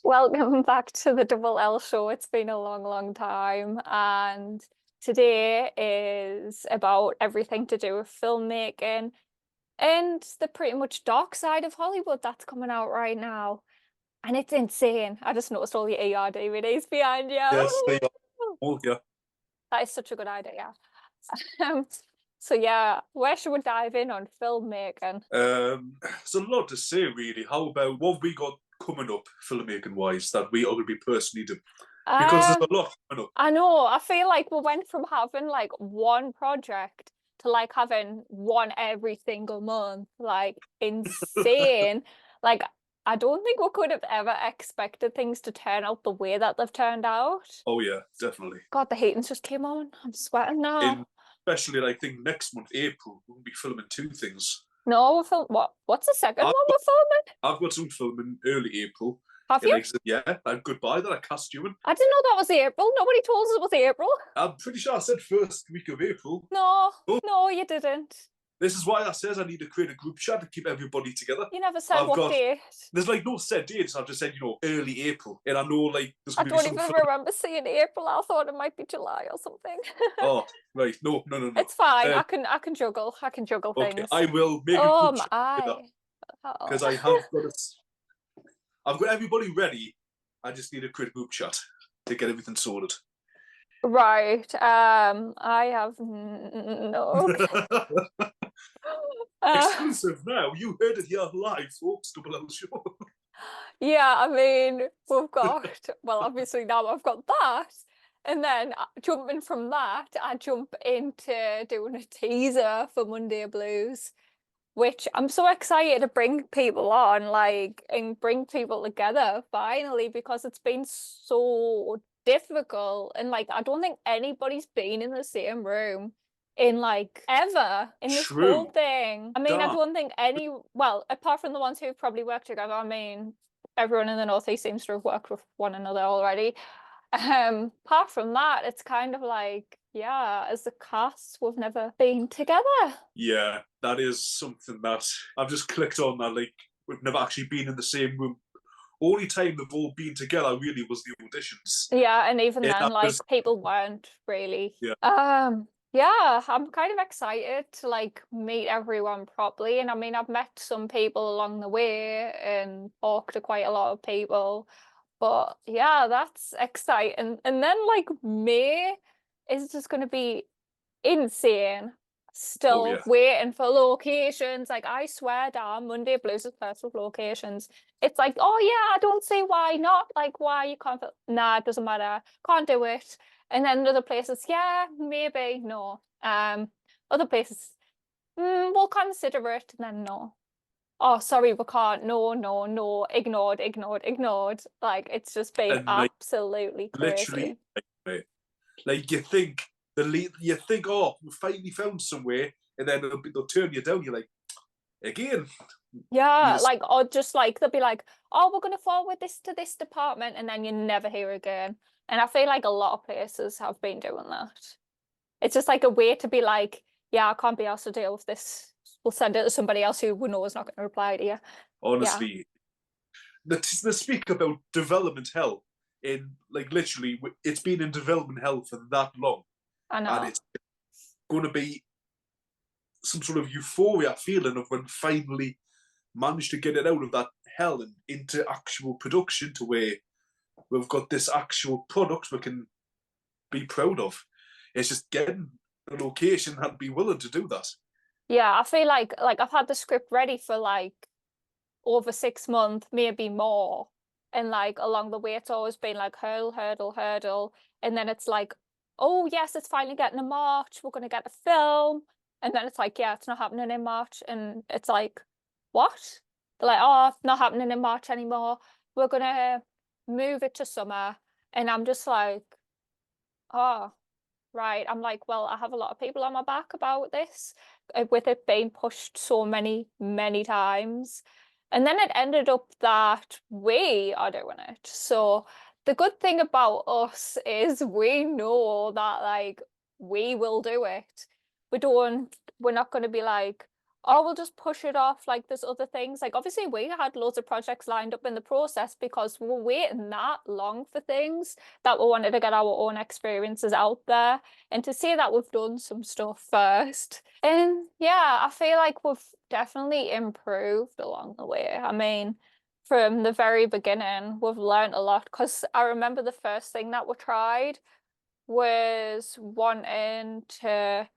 Welcome back to the Double L show. It's been a long, long time. And today is about everything to do with filmmaking and the pretty much dark side of Hollywood that's coming out right now. And it's insane. I just noticed all the AR DVDs behind Yes, they you. are. Oh, yeah. That is such a good idea. Um, so yeah, where should we dive in on filmmaking? There's a lot to say, really. How about what we got coming up, filmmaking wise, that we are going to be personally doing? Because there's Um, a lot coming up. I know. I feel like we went from having like one project to like having one every single month. Like insane. Like I don't think we could have ever expected things to turn out the way that they've turned out. Oh, yeah, definitely. God, the heating's just came on. I'm sweating now. In especially, I think next month, April, we'll be filming two things. No, we're film what? What's the second I've one got, we're filming? I've got some filming early April. Have And you? like I said, yeah, and goodbye that I cast you in. I didn't know that was April. Nobody told us it was April. I'm pretty sure I said first week of April. No, Oh, no, you didn't. this is why I says I need to create a group chat to keep everybody together. You never said I've what got date. There's like no set dates. I've just said, early April. And I know like there's I gonna be don't some even film. remember seeing April. I thought it might be July or something. Oh, right. No, no, no, no. It's fine. Uh, I can juggle. I can juggle okay, things. I will make a Oh group chat my. Oh. because I have got it. I've got everybody ready. I just need a quick group chat to get everything sorted. Right. I have okay. Uh, Exclusive now. You heard it here live, folks. Double L show. yeah, I mean, we've got, well, obviously now I've got that. And then jumping from that, I jump into doing a teaser for Monday Blues, which I'm so excited to bring people on, like, and bring people together finally, because it's been so difficult. And like, I don't think anybody's been in the same room in like ever in this whole True. thing. I mean, I Damn. don't think any, well, apart from the ones who've probably worked together, I mean, everyone in the Northeast seems to have worked with one another already. Apart from that, it's kind of like, yeah, as a cast, we've never been together. Yeah, that is something that I've just clicked on. That like we've never actually been in the same room. Only time they've all been together really was the auditions. Yeah, and even And then, that like was people weren't really. yeah. Yeah, I'm kind of excited to like meet everyone properly. And I mean, I've met some people along the way and talked to quite a lot of people. But yeah, that's exciting. And then like May is just gonna be insane. Oh Still yeah. waiting for locations. Like I swear down, Monday Blues is first with locations. It's like, oh yeah, I don't see why not. Like why you can't nah, it doesn't matter. Can't do it. And then other places, yeah, maybe, no. Other places, we'll consider it, and then no. Oh, sorry, we can't. No, no, no. Ignored, ignored, ignored. Like it's just been And like absolutely literally, crazy. like you think you think, oh, we finally found somewhere, and then they'll turn you down. You're like, again, you Yeah, just like or just like they'll be like, "Oh, we're gonna forward this to this department," and then you never hear again. And I feel like a lot of places have been doing that. It's just like a way to be like, "Yeah, I can't be asked to deal with this. We'll send it to somebody else who we know is not going to reply to you." Yeah, honestly, the speak about development hell in like literally, it's been in development hell for that long, I and know. it's going to be some sort of euphoria feeling of when finally managed to get it out of that hell and into actual production to where we've got this actual product we can be proud of. It's just getting the location and be willing to do that. Yeah, I feel like I've had the script ready for like over 6 months, maybe more. And like along the way, it's always been like hurdle, hurdle, hurdle. And then it's like, oh, yes, it's finally getting a March. We're going to get a film. And then it's like, yeah, it's not happening in March. And it's like, what? They're like, oh, it's not happening in March anymore. We're going to move it to summer. And I'm just like, oh, right. I'm like, well, I have a lot of people on my back about this, with it being pushed so many, many times. And then it ended up that we are doing it. So the good thing about us is we know that like we will do it. We're not going to be like, or we'll just push it off. Like there's other things. Like obviously we had loads of projects lined up in the process because we were waiting that long for things that we wanted to get our own experiences out there. And to say that we've done some stuff first. And yeah, I feel like we've definitely improved along the way. I mean, from the very beginning, we've learned a lot because I remember the first thing that we tried was wanting to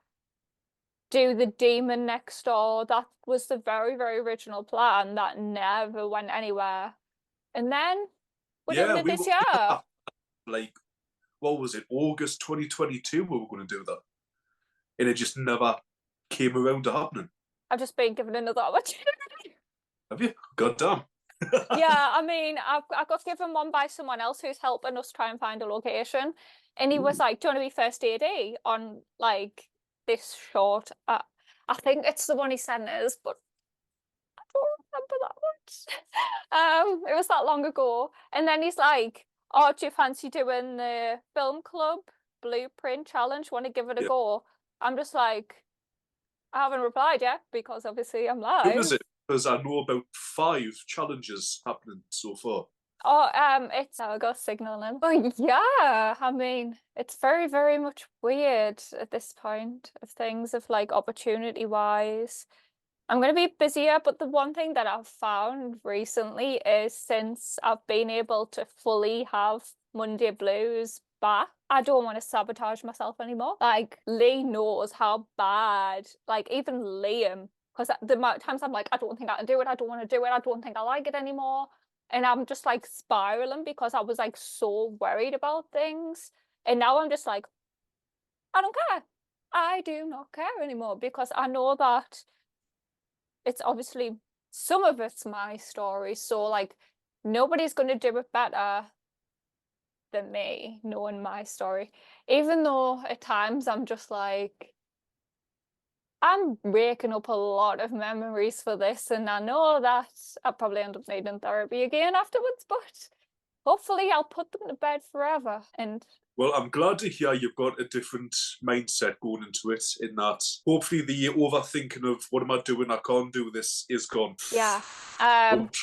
do the demon next door. That was the very, very original plan that never went anywhere. And then we're doing Yeah, it we this were year. like, what was it, August 2022 we were going to do that. And it just never came around to happening. I've just been given another opportunity. Have you? God damn. Yeah, I mean, I got given one by someone else who's helping us try and find a location. And he was Ooh. like, "Do you want to be first AD on like this short?" I think it's the one he sent us, but I don't remember that much. It was that long ago. And then he's like, "Oh, do you fancy doing the film club blueprint challenge? Want to give it a Yeah. go?" I'm just like, I haven't replied yet because obviously I'm Who is live. it? Because I know about 5 challenges happening so far. Oh, it's I got signaling. But yeah, I mean, it's very, very much weird at this point of things of like opportunity wise. I'm going to be busier, but the one thing that I've found recently is since I've been able to fully have Monday Blues back, I don't want to sabotage myself anymore. Like, Lee knows how bad, like, even Liam, because the amount of times I'm like, I don't think I can do it, I don't want to do it, I don't think I like it anymore. And I'm just like spiraling because I was like so worried about things. And now I'm just like, I don't care. I do not care anymore because I know that it's obviously some of it's my story, so like nobody's going to do it better than me knowing my story, even though at times I'm just like I'm raking up a lot of memories for this, and I know that I'll probably end up needing therapy again afterwards, but hopefully I'll put them to bed forever. And Well, I'm glad to hear you've got a different mindset going into it, in that hopefully the overthinking of what am I doing, I can't do this is gone. yeah, But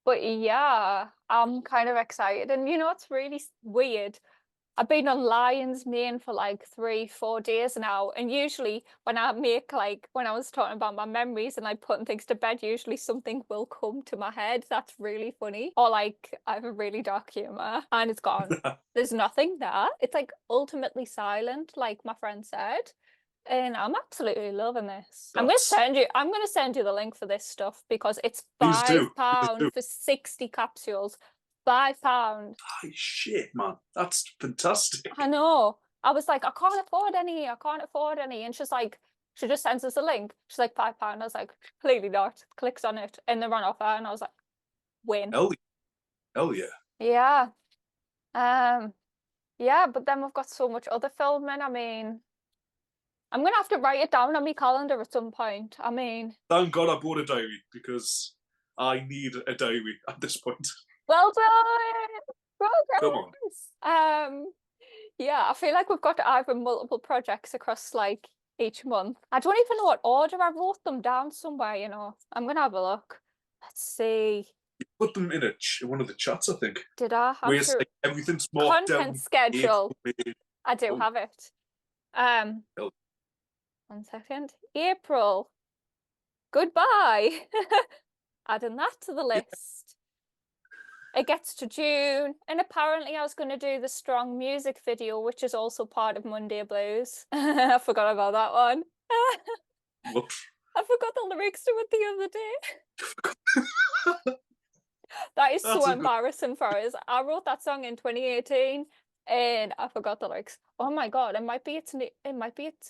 but yeah, I'm kind of excited, and you know it's really weird. I've been on Lion's Mane for like 3, 4 days now, and usually when I make like when I was talking about my memories and like putting things to bed, usually something will come to my head that's really funny, or like I have a really dark humor, and it's gone. There's nothing there. It's like ultimately silent, like my friend said. And I'm absolutely loving this. that's I'm gonna send you the link for this stuff because it's please do. five Please pound do. for 60 capsules. £5. Holy shit, man. That's fantastic. I know. I was like, I can't afford any. I can't afford any. And she's like, she just sends us a link. She's like, £5. I was like, clearly not. Clicks on it and they're on offer. And I was like, win. Hell, hell yeah. Yeah. Um, yeah, but then we've got so much other filming. I mean, I'm gonna have to write it down on my calendar at some point. I mean, Thank God I bought a diary, because I need a diary at this point. well done. Come on. Progress. Yeah, I feel like we've got either multiple projects across like each month. I don't even know what order I wrote them down somewhere, you know. I'm gonna have a look. Let's see. Put them in one of the chats, I think. Did I? I'm Where it's sure. like everything's marked Content down. April, schedule. May. I do Oh, have it. Um, hell. 1 second. April. Goodbye. Adding that to the list. It gets to June, and apparently I was going to do the Strong music video, which is also part of Monday Blues. I forgot about that one. Whoops. I forgot the lyrics to it the other day. That is so That's a good. embarrassing for us. I wrote that song in 2018 and I forgot the lyrics. Oh my God, it might be its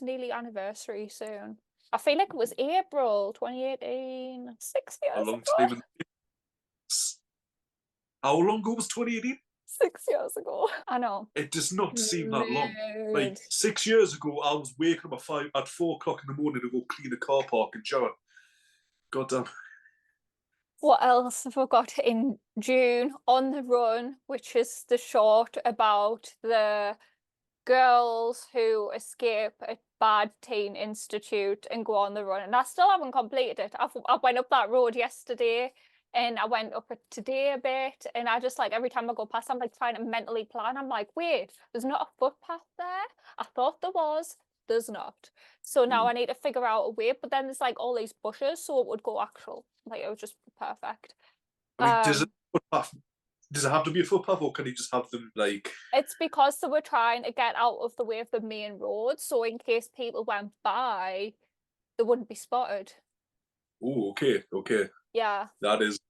nearly anniversary soon. I feel like it was April 2018, 6 How years long's ago. even? How long ago was 2018? 6 years ago. I know. It does not seem that long. Like Rude. 6 years ago, I was waking up at 4 o'clock in the morning to go clean a car park and shower. God damn. What else have we got in June? On the Run, which is the short about the girls who escape a bad teen institute and go on the run, and I still haven't completed it. I went up that road yesterday, and I went up it today a bit, and I just like every time I go past, I'm like trying to mentally plan. I'm like, wait, there's not a footpath there. I thought there was. There's not. So now I need to figure out a way. But then there's like all these bushes, so it would go actual. Like it would just be perfect. I mean, does it have to be a footpath, or can you just have them like? It's because they were trying to get out of the way of the main road, so in case people went by, they wouldn't be spotted. Oh, okay, okay. Yeah. That is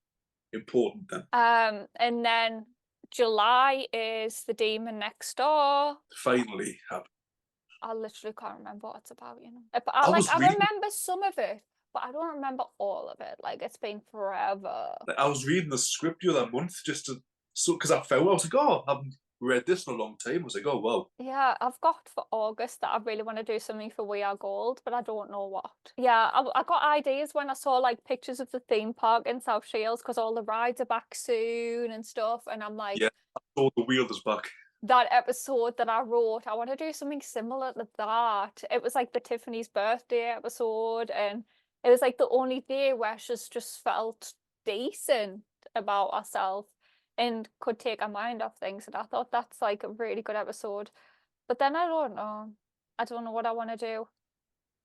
important then. And then July is The Demon Next Door. Finally happened. I literally can't remember what it's about, you know. But I remember some of it, but I don't remember all of it. Like it's been forever. I was reading the script the other month just to because I was like, oh, I haven't read this in a long time. I was like, oh wow. Yeah, I've got for August that I really want to do something for We Are Gold, but I don't know what. Yeah, I got ideas when I saw like pictures of the theme park in South Shields because all the rides are back soon and stuff, and I'm like, yeah, I saw the wheel is back. That episode that I wrote, I want to do something similar to that. It was like the Tiffany's birthday episode, and it was like the only day where she's just felt decent about herself and could take her mind off things. And I thought that's like a really good episode. But then I don't know. I don't know what I want to do.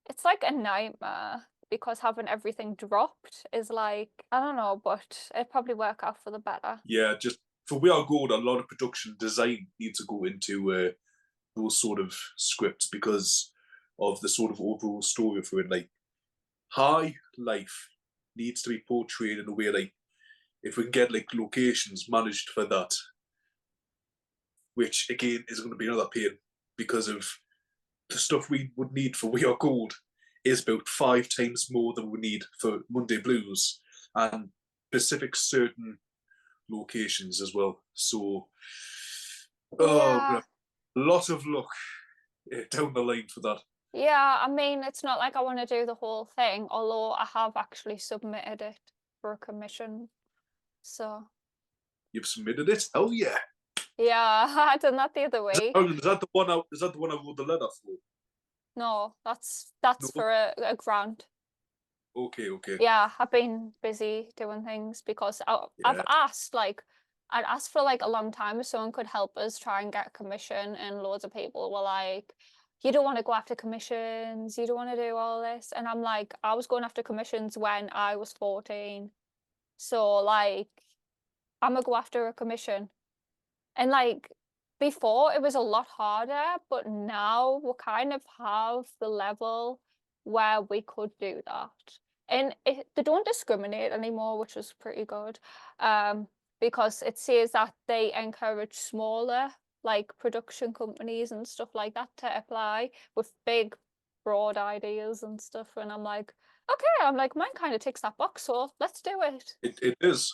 It's like a nightmare because having everything dropped is like, I don't know, but it'd probably work out for the better. Yeah, just for We Are Gold, a lot of production design needs to go into those sort of scripts because of the sort of overall story for it. Like, high life needs to be portrayed in a way like if we can get like locations managed for that, which again is going to be another pain because of the stuff we would need for We Are Gold is about 5 times more than we need for Monday Blues and specific certain locations as well. So, Yeah. a lot of luck down the line for that. Yeah, I mean, it's not like I want to do the whole thing, although I have actually submitted it for a commission. So. You've submitted it? Oh yeah. Yeah, I done that the other week. Is that the one I wrote the letter for? No, that's No. for a grant. Okay, okay. Yeah, I've been busy doing things because I've asked I'd asked for like a long time if someone could help us try and get a commission, and loads of people were like, you don't want to go after commissions, you don't want to do all this. And I'm like, I was going after commissions when I was 14. So like I'm gonna go after a commission. And like before it was a lot harder, but now we kind of have the level where we could do that. And they don't discriminate anymore, which is pretty good. Because it says that they encourage smaller like production companies and stuff like that to apply with big broad ideas and stuff. And I'm like, okay, I'm like, mine kind of ticks that box, so let's do it. It is.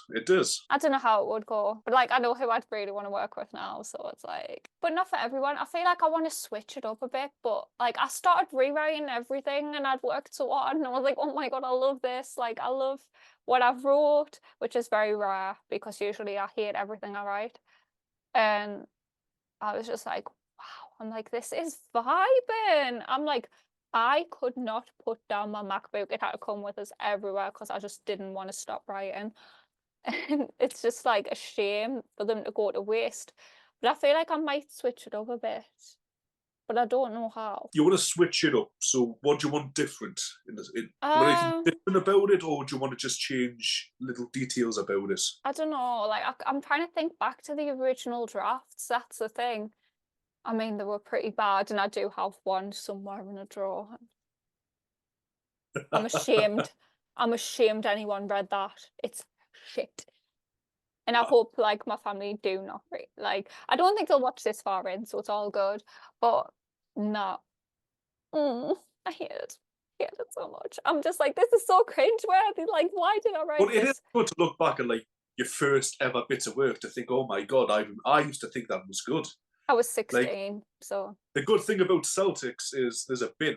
I don't know how it would go, but like I know who I'd really want to work with now, so it's like, but not for everyone. I feel like I want to switch it up a bit, but like I started rewriting everything and I'd worked so hard and I was like, oh my god, I love this. Like I love what I've wrote, which is very rare because usually I hate everything I write. And I was just like, wow, I'm like, this is vibing. I'm like, I could not put down my MacBook. It had to come with us everywhere because I just didn't want to stop writing. And it's just like a shame for them to go to waste. But I feel like I might switch it up a bit. But I don't know how. You want to switch it up. So what do you want different? Anything different about it, or do you want to just change little details about it? I don't know. Like I'm trying to think back to the original drafts. That's the thing. I mean, they were pretty bad, and I do have one somewhere in a drawer. I'm ashamed. I'm ashamed anyone read that. It's shit. And I hope like my family do not read. Like I don't think they'll watch this far in, so it's all good. But no. I hate it. I hate it so much. I'm just like, this is so cringeworthy. Like, why did I write this? But it is good to look back at like your first ever bit of work to think, oh my god, I used to think that was good. I was 16, like, so. The good thing about Celtics is there's a bin.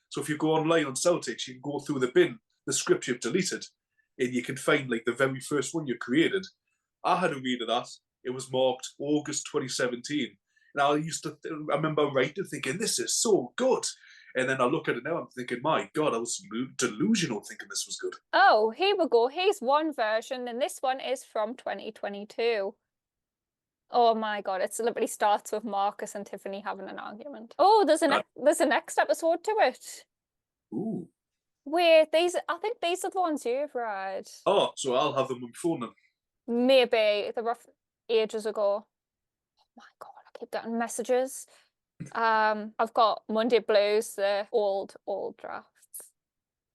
So if you go online on Celtics, you can go through the bin, the script you've deleted, and you can find like the very first one you created. I had a read of that. It was marked August 2017. And I remember writing thinking, this is so good. And then I look at it now, I'm thinking, my God, I was delusional thinking this was good. Oh, here we go. Here's one version, and this one is from 2022. Oh my God, it literally starts with Marcus and Tiffany having an argument. Oh, there's a next episode to it. Ooh. Wait, I think these are the ones you've read. Oh, so I'll have them on my phone then. Maybe they were ages ago. Oh my God, I keep getting messages. I've got Monday Blues, the old drafts,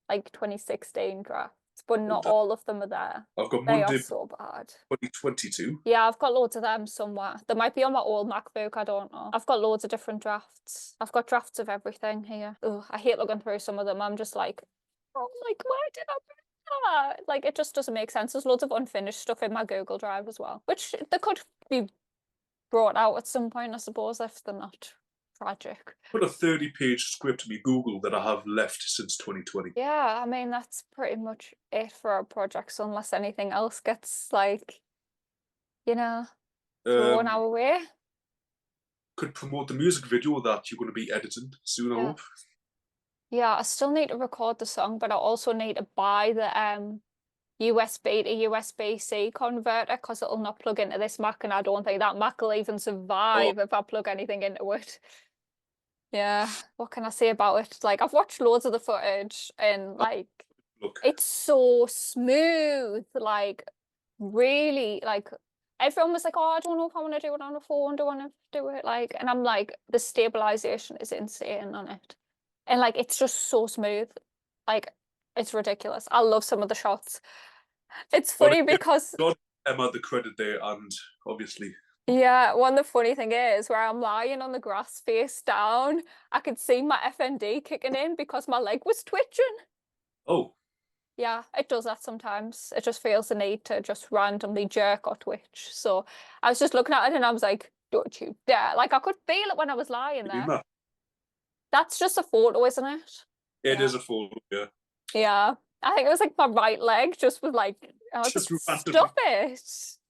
like 2016 drafts, but not all of them are there. I've got They are Monday so bad. 2022. Yeah, I've got loads of them somewhere. They might be on my old MacBook, I don't know. I've got loads of different drafts. I've got drafts of everything here. Ugh, I hate looking through some of them. I'm just like, oh, like, why did I do that? Like, it just doesn't make sense. There's loads of unfinished stuff in my Google Drive as well, which they could be brought out at some point, I suppose, if they're not tragic. Put a 30-page script in me Google that I have left since 2020. Yeah, I mean, that's pretty much it for our projects, unless anything else gets, like, you know, thrown our way. Could promote the music video that you're going to be editing soon, I hope. Yeah, I still need to record the song, but I also need to buy the USB to USB-C converter because it'll not plug into this Mac, and I don't think that Mac will even survive if I plug anything into it. Yeah, what can I say about it? Like, I've watched loads of the footage and like it's so smooth, like really, like everyone was like, oh, I don't know if I want to do it on a phone, do I want to do it like, and I'm like, the stabilization is insane on it. And like it's just so smooth. Like it's ridiculous. I love some of the shots. It's funny because God, Emma the credit there, and obviously. yeah, the funny thing is where I'm lying on the grass face down, I could see my FND kicking in because my leg was twitching. Oh. Yeah, it does that sometimes. It just feels the need to just randomly jerk or twitch. So I was just looking at it and I was like, don't you dare. Like I could feel it when I was lying there. That's just a photo, isn't it? It is a photo, yeah. Yeah. I think it was like my right leg just was like, oh, just stop it.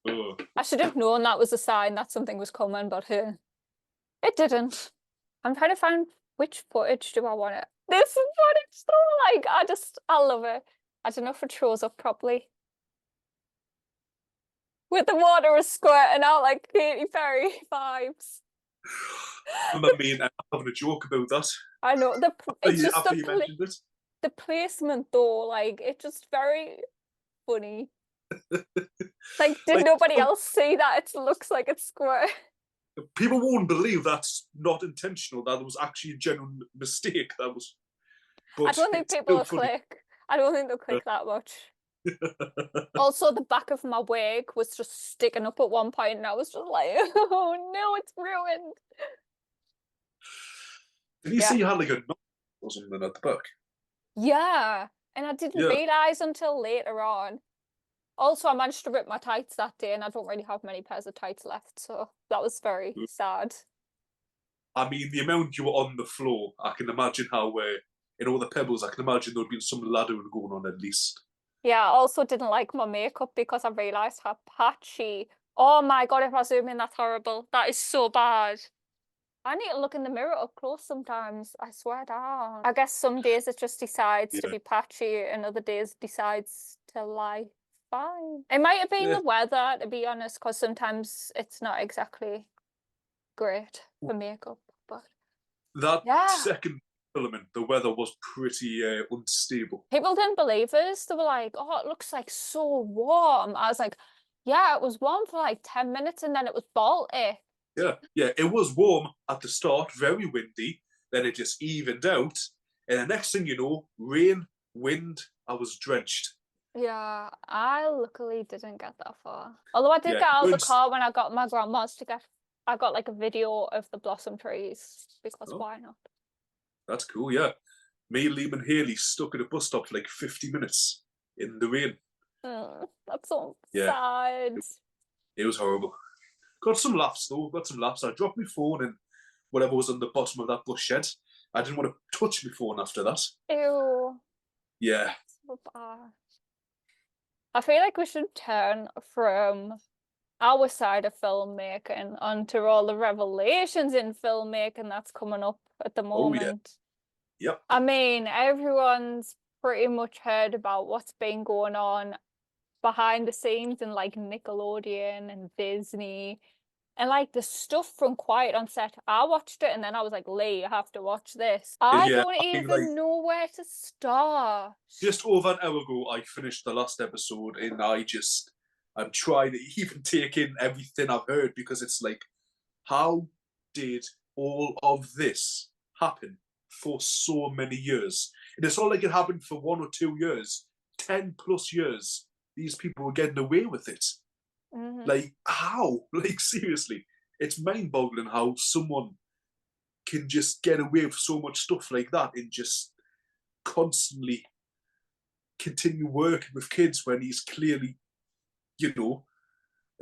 Oh. I should have known that was a sign that something was coming, but it didn't. I'm trying to find which footage do I want it. This footage though, like I love it. I don't know if it shows up properly. With the water is squirting out like Katy Perry vibes. I mean, I'm having a joke about that. I know it's just after you mentioned it. The placement though, like it's just very funny. Like, did nobody else see that? It looks like it's squirting. People won't believe that's not intentional. That was actually a genuine mistake. That was. I don't think people will click. I don't think they'll click that much. Also, the back of my wig was just sticking up at one point, and I was just like, "Oh no, it's ruined." Did you see you had like a knot or something at the back? Yeah, and I didn't realize until later on. Also, I managed to rip my tights that day, and I don't really have many pairs of tights left, so that was very sad. I mean, the amount you were on the floor, I can imagine how, in all the pebbles, I can imagine there'd been some laddering going on at least. Yeah, I also didn't like my makeup because I realised how patchy. Oh my God, if I zoom in, that's horrible. That is so bad. I need to look in the mirror up close sometimes. I swear down. I guess some days it just decides to be patchy and other days decides to lie fine. It might have been the weather, to be honest, because sometimes it's not exactly great for makeup. But that second filament, the weather was pretty unstable. People didn't believe us. They were like, oh, it looks like so warm. I was like, yeah, it was warm for like 10 minutes and then it was balty. Yeah, it was warm at the start, very windy. Then it just evened out. And the next thing you know, rain, wind, I was drenched. Yeah, I luckily didn't get that far. Although I did get out of the car when I got my grandma's to get, I got like a video of the blossom trees because why not? That's cool, yeah. Me, Liam and Haley stuck at a bus stop for like 50 minutes in the rain. That's so sad. It was horrible. Got some laughs though, got some laughs. I dropped my phone and whatever was on the bottom of that bus shed. I didn't want to touch my phone after that. Ew. Yeah. So bad. I feel like we should turn from our side of filmmaking onto all the revelations in filmmaking that's coming up at the moment. Yep. I mean, everyone's pretty much heard about what's been going on behind the scenes in like Nickelodeon and Disney and like the stuff from Quiet on Set. I watched it and then I was like, Lee, you have to watch this. I Yeah, don't I think like even know where to start. just over an hour ago, I finished the last episode, and I'm trying to even take in everything I've heard, because it's like, how did all of this happen for so many years? And it's not like it happened for 1 or 2 years, 10+ years. These people were getting away with it. Mm-hmm. Like, how? Like, seriously, it's mind-boggling how someone can just get away with so much stuff like that and just constantly continue working with kids when he's clearly, you know,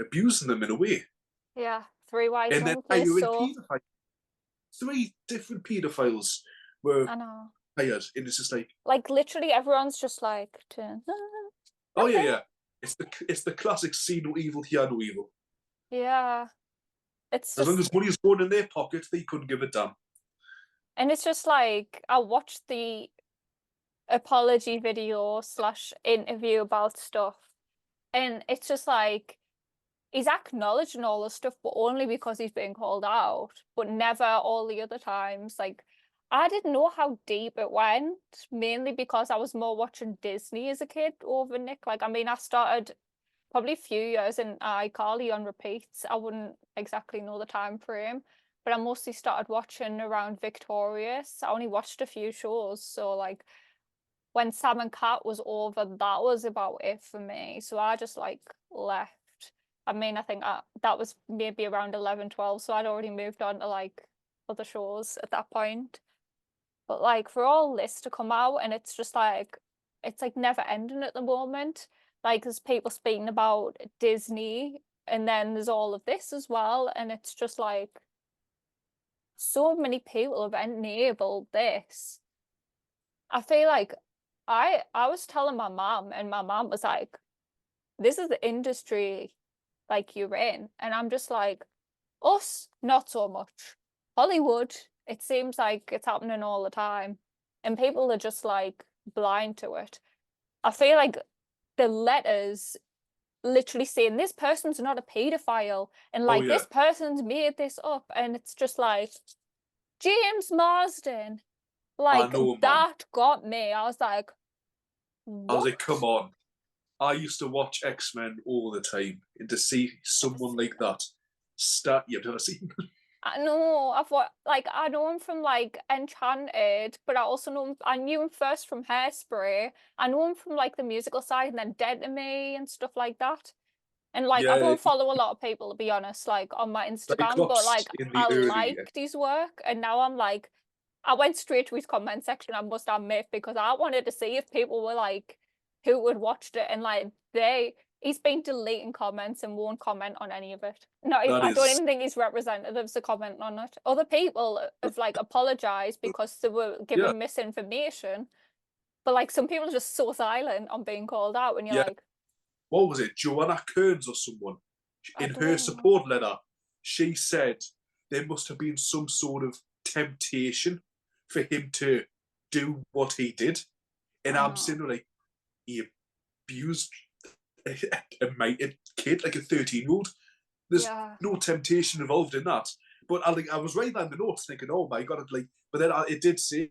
abusing them in a way. Yeah, three wise And then monkeys, hiring so paedophiles. 3 different paedophiles were I know. hired, and it's just Like literally everyone's just like oh yeah, okay. yeah. It's the classic see no evil, hear no evil. Yeah. It's As long just as money's going in their pocket, they couldn't give a damn. and it's just like I watched the apology video slash interview about stuff and it's just like he's acknowledging all the stuff, but only because he's being called out, but never all the other times. Like, I didn't know how deep it went, mainly because I was more watching Disney as a kid over Nick. Like, I mean, I started probably a few years in iCarly on repeats. I wouldn't exactly know the time frame, but I mostly started watching around Victorious. I only watched a few shows, so like when Sam and Cat was over, that was about it for me. So I just like left. I mean, I think that was maybe around 11, 12, so I'd already moved on to like other shows at that point. But like for all this to come out and it's like never ending at the moment. Like there's people speaking about Disney and then there's all of this as well. And it's just like so many people have enabled this. I feel like I was telling my mom and my mom was like, this is the industry like you're in. And I'm just like, us, not so much. Hollywood, it seems like it's happening all the time. And people are just like blind to it. I feel like the letters literally saying this person's not a pedophile and Oh like yeah, this person's made this up. And it's just like James Marsden. I Like know, man. that got me. I was like, I was like, come what? on. I used to watch X-Men all the time, and to see Never someone seen like that start, you've never seen. I know I've what like I know him from like Enchanted, but I also know I knew him first from Hairspray. I know him from like the musical side and then Dead to Me and stuff like that. And like I Yeah, don't follow a lot of people to be honest, like on my Instagram, but Cyclops like in the I early. liked his work and now I'm like I went straight to his comment section, I must admit, because I wanted to see if people were like who had watched it and like he's been deleting comments and won't comment on any of it. No, That I don't is, even think his representatives are commenting on it. Other people have like apologized because they were yeah, given misinformation, but like some people are just so silent on being called out, and you're yeah. like, What was it? Joanna Kearns or someone? I In her don't know. support letter, she said there must have been some sort of temptation for him to do what he did. And I I'm know. saying, like, he abused a kid, like a 13-year-old. There's Yeah. no temptation involved in that. But I was writing down the notes thinking, oh my God, but then it did say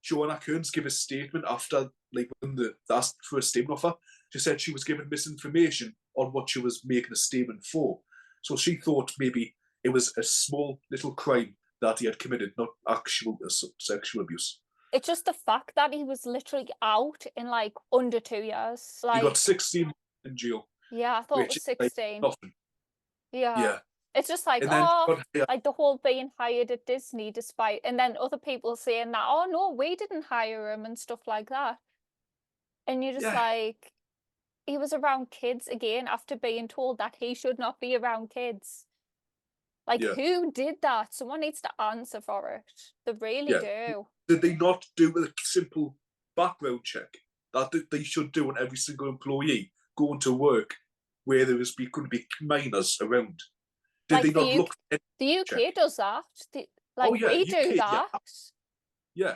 Joanna Kearns gave a statement after, like, when they asked for a statement offer. She said she was given misinformation on what she was making a statement for. So she thought maybe it was a small little crime that he had committed, not actual sexual abuse. It's just the fact that he was literally out in like under 2 years. He got Like, 16 months in jail, yeah, I thought it which was is like 16. nothing. Yeah. Yeah. It's just like, And then oh, he got hired. like the whole being hired at Disney despite, and then other people saying that, oh no, we didn't hire him and stuff like that. And you're just Yeah, like, he was around kids again after being told that he should not be around kids. Like, yeah, who did that? Someone needs to answer for it. They really yeah. do. Did they not do a simple background check that they should do on every single employee going to work where there was going to be minors around? Did they Like not look at the check? UK does that. Oh Like yeah, we do UK, yeah, that. yeah.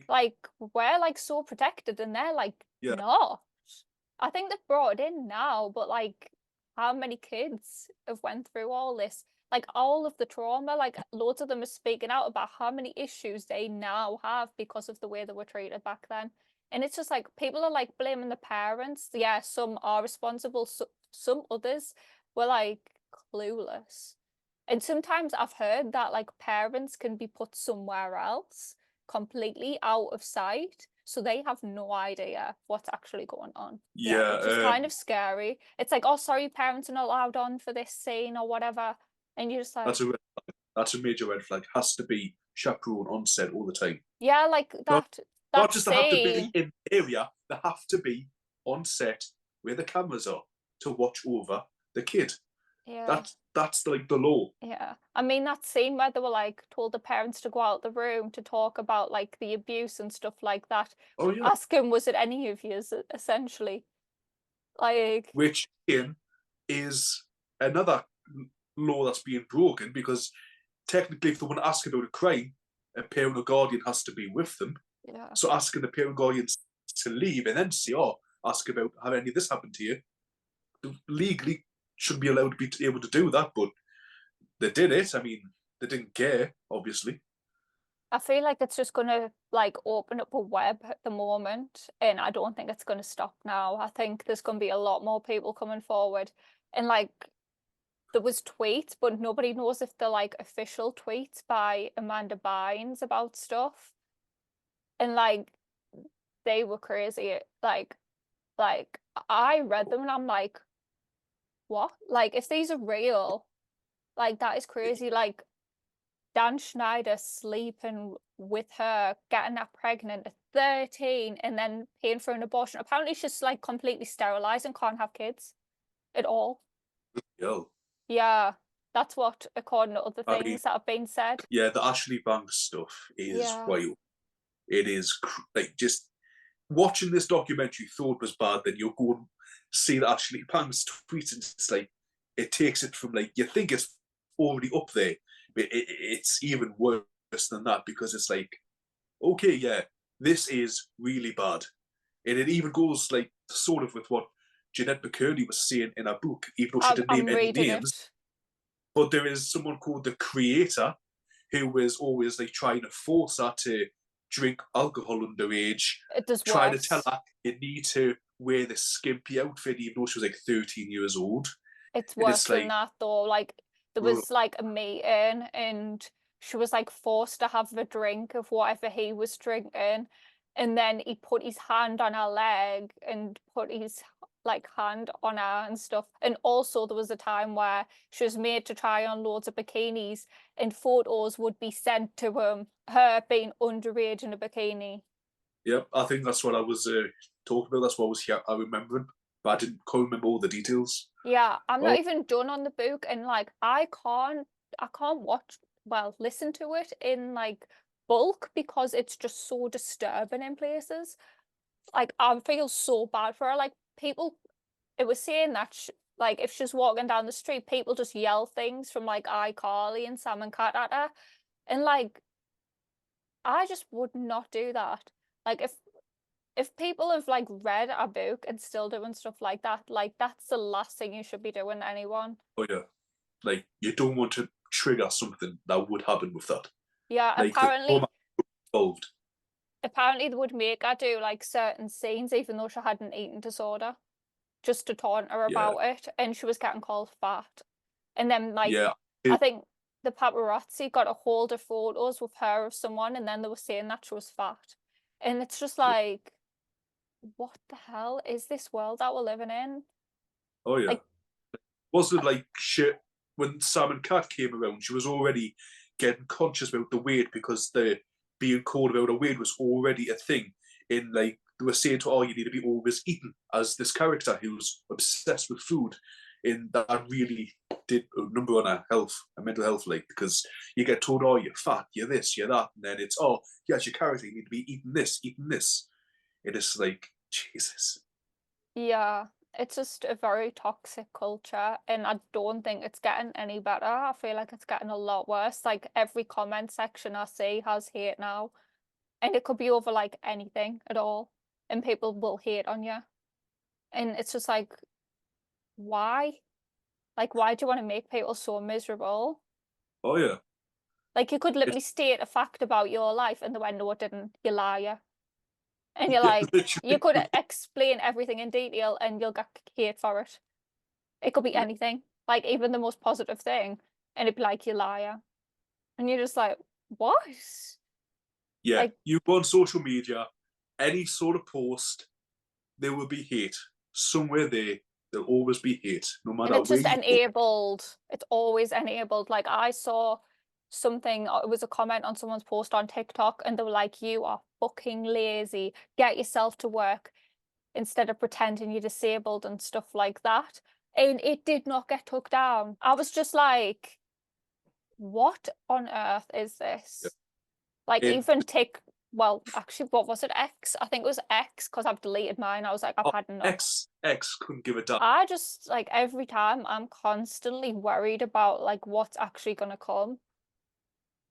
Like, we're, like, so protected and they're, like, yeah, not. I think they've brought it in now, but, like, how many kids have went through all this? Like, all of the trauma, like, loads of them are speaking out about how many issues they now have because of the way they were treated back then. And it's just like people are, like, blaming the parents. Yeah, some are responsible, some others were, like, clueless. And sometimes I've heard that, like, parents can be put somewhere else completely out of sight, so they have no idea what's actually going on. Yeah, which is yeah. kind of scary. It's like, "Oh, sorry, parents are not allowed on for this scene," or whatever, and you're just That's like, a that's a major red flag. Has to be chaperone on set all the time. "Yeah, like, Not that not just to have to be scene." in the area, they have to be on set where the cameras are to watch over the kid. Yeah. That's like the law. Yeah. I mean, that scene where they were, like, told the parents to go out the room to talk about, like, the abuse and stuff like that, Oh yeah. asking, "Was it any of yours?" Essentially. Like, Which again is another law that's being broken because technically, if they want to ask about a crime, a parent or guardian has to be with them. yeah. So asking the parent guardians to leave and then say, "Oh, ask about have any of this happened to you," legally should be allowed to be able to do that, but they did it. I mean, they didn't care, obviously. I feel like it's just gonna, like, open up a web at the moment, and I don't think it's gonna stop now. I think there's gonna be a lot more people coming forward, and, like, there was tweets, but nobody knows if they're, like, official tweets by Amanda Bynes about stuff, and, like, they were crazy. Like, I read them and I'm like, "What?" Like, if these are real, like, that is crazy. Like, Dan Schneider sleeping with her, getting her pregnant at 13, and then paying for an abortion. Apparently, she's, like, completely sterilized and can't have kids at all. Yo, Yeah, that's what, according to other I mean, things that have been said. yeah, the Ashley Banks stuff is Yeah. wild. It is like just watching this documentary. Thought was bad, then you'll go and see the Ashley Banks tweet, and it's like it takes it from like you think it's already up there, but it's even worse than that because it's like okay, yeah, this is really bad. And it even goes like sort of with what Jeanette McCurdy was saying in her book, even though she didn't name I'm any reading names. it. But there is someone called the creator who was always like trying to force her to drink alcohol underage, It does trying to tell worse. her you need to wear this skimpy outfit, even though she was like 13 years old. It's And it's worse than like, that though. Like, there was, like, a meeting and she was, like, forced to have a drink of whatever he was drinking, and then he put his hand on her leg and put his, like, hand on her and stuff. And also there was a time where she was made to try on loads of bikinis and photos would be sent to her being underage in a bikini. yep, I think that's what I was talking about. That's what I was here. I remembering, but I didn't quite remember all the details. Yeah, I'm Oh, not even done on the book, and, like, I can't listen to it in, like, bulk because it's just so disturbing in places. Like, I feel so bad for her. Like, people, it was saying that like, if she's walking down the street, people just yell things from, like, iCarly and Sam and Cat at her, and, like, I just would not do that. Like, if people have, like, read a book and still doing stuff like that, like, that's the last thing you should be doing to anyone. oh yeah. Like you don't want to trigger something that would happen with that. Yeah, Like the trauma involved. apparently they would make her do, like, certain scenes even though she had an eating disorder, just to taunt her Yeah, about it, and she was getting called fat. And then, like, yeah, I think the paparazzi got a hold of photos with her of someone, and then they were saying that she was fat. And it's just yeah. like, what the hell is this world that we're living in? Oh yeah. Like, Wasn't like shit when Sam and Cat came around. She was already getting conscious about the weight because the being called about her weight was already a thing. In like they were saying to her, "Oh, you need to be always eating," as this character who's obsessed with food. And that really did a number on her health, her mental health, like because you get told, "Oh, you're fat, you're this, you're that," and then it's, "Oh, yes, your character, you need to be eating this, eating this." It is like Jesus. yeah, it's just a very toxic culture, and I don't think it's getting any better. I feel like it's getting a lot worse. Like, every comment section I see has hate now. and it could be over like anything at all, and people will hate on you. And it's just like, why? Like, why do you want to make people so miserable? Oh yeah. Like, you could literally It's, state a fact about your life, and they went, no, it didn't. You liar. And you're yeah, like, you literally. could explain everything in detail, and you'll get hate for it. It could be Yeah. anything, like even the most positive thing, and it'd be like, you liar. And you're just like, what? Yeah. Like, You go on social media, any sort of post, there will be hate. Somewhere there'll always be hate, no and matter it's where just you go. enabled. It's always enabled. Like, I saw something, it was a comment on someone's post on TikTok, and they were like, you are fucking lazy. Get yourself to work instead of pretending you're disabled and stuff like that. And it did not get took down. I was just like, what on earth is Yeah. this? Like, It, even take, well, actually, what was it? X? I think it was X, because I've deleted mine. I was like, I've oh, had enough. X couldn't give a damn. I just, like, every time I'm constantly worried about like what's actually gonna come.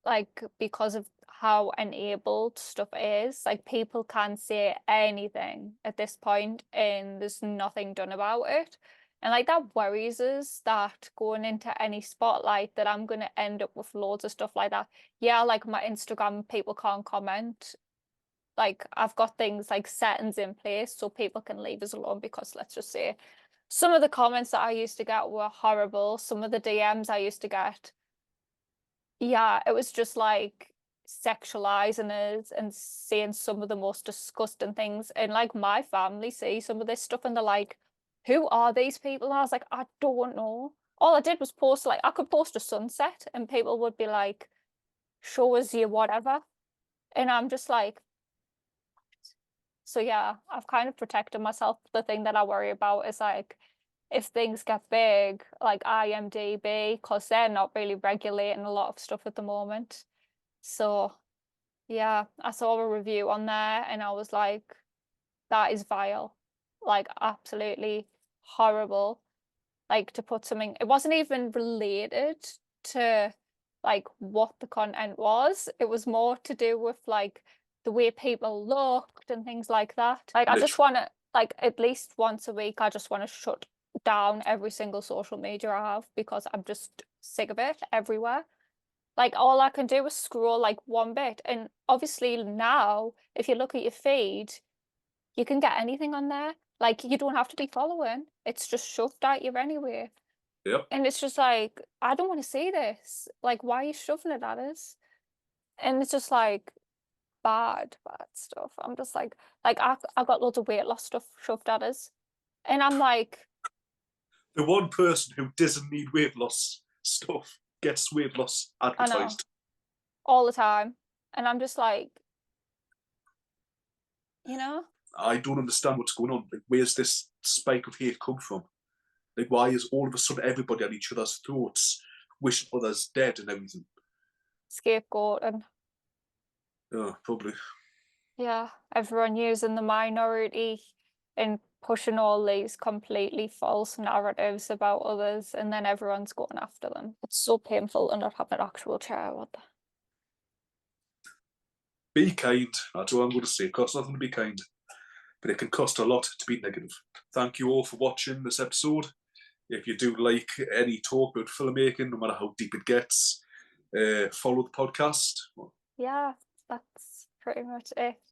Like, because of how enabled stuff is. Like, people can say anything at this point and there's nothing done about it. And like, that worries us, that going into any spotlight that I'm gonna end up with loads of stuff like that. Yeah, like my Instagram, people can't comment. Like, I've got things like settings in place so people can leave us alone, because let's just say some of the comments that I used to get were horrible. Some of the DMs I used to get, yeah, it was just like sexualizing us and saying some of the most disgusting things. And like, my family see some of this stuff and they're like, who are these people? And I was like, I don't know. All I did was post, like, I could post a sunset and people would be like, show us your whatever. And I'm just like, so yeah, I've kind of protected myself. The thing that I worry about is like, if things get big, like IMDb, because they're not really regulating a lot of stuff at the moment. So yeah, I saw a review on there and I was like, that is vile. Like, absolutely horrible. Like, to put something, it wasn't even related to like what the content was. It was more to do with like the way people looked and things like that. Like, I just Literally. want to, like, at least once a week, I just want to shut down every single social media I have, because I'm just sick of it everywhere. Like, all I can do is scroll like one bit. And obviously now, if you look at your feed, you can get anything on there. Like, you don't have to be following. It's just shoved at you anyway. Yep. And it's just like, I don't want to see this. Like, why are you shoving it at us? And it's just like bad stuff. I'm just like I got loads of weight loss stuff shoved at us. And I'm like, The one person who doesn't need weight loss stuff gets weight loss I know, advertised. all the time. And I'm just like, you know? I don't understand what's going on. Like, where's this spike of hate come from? Like, why is all of a sudden everybody on each other's throats, wishing others dead and everything? Scapegoat, and Oh, probably. yeah, everyone using the minority and pushing all these completely false narratives about others, and then everyone's going after them. It's so painful to not have an actual chair. What the? Be kind. That's all I'm going to say. It costs nothing to be kind, but it can cost a lot to be negative. Thank you all for watching this episode. If you do like any talk about filmmaking, no matter how deep it gets, follow the podcast. Yeah, that's pretty much it.